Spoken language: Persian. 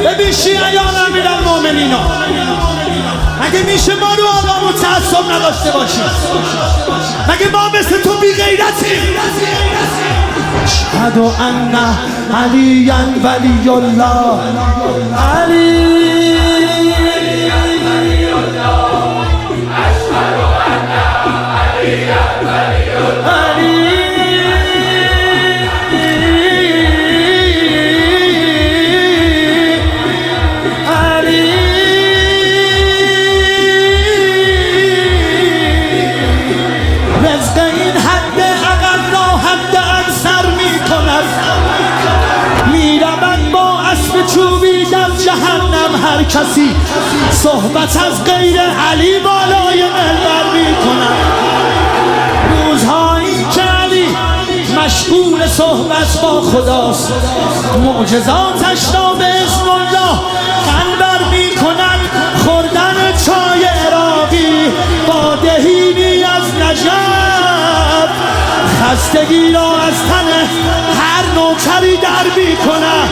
ببین شیعیان امیرالمومنین اگه میشه ما رو آقا متعصب نداشته باشیم، مگه ما مثل تو بی غیرتیم؟ اشهد ان علی ولی الله، علی هر کسی صحبت از غیر علی بالای منبر میکنن. روزهایی که علی مشغول صحبت با خداست، معجزاتش را به اسم الله قنبر میکنن. خوردن چای عراقی با دهینی از نجف خستگی را از تن هر نوکری در میکنن.